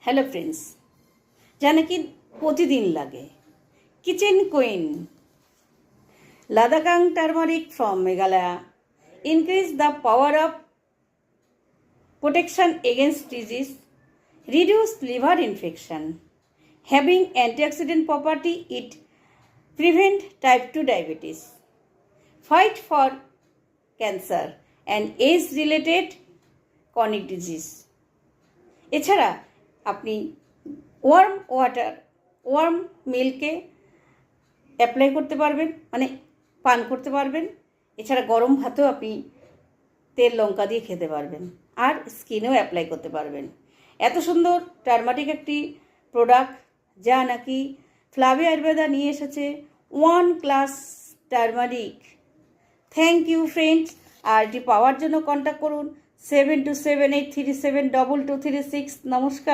Hello friends, जाने कि प्रतिदिन लागे kitchen queen Lakadong turmeric from Meghalaya increase the power of protection against disease, reduce liver infection, having antioxidant property. It prevent type 2 diabetes, fight for cancer and age related chronic disease. এছাড়া আপনি worm মিল্কে apply করতে পারবেন, মানে পান করতে পারবেন। এছাড়া গরম ভাতেও আপনি তেল লঙ্কা দিয়ে খেতে পারবেন, আর স্কিনেও অ্যাপ্লাই করতে পারবেন। এত সুন্দর টার্মারিক একটি প্রোডাক্ট, যা নাকি ফ্লাভি আয়ুর্বেদা নিয়ে এসেছে, 1 class turmeric. Thank you friends. আর এটি পাওয়ার জন্য কন্ট্যাক্ট করুন 7278372236। নমস্কার।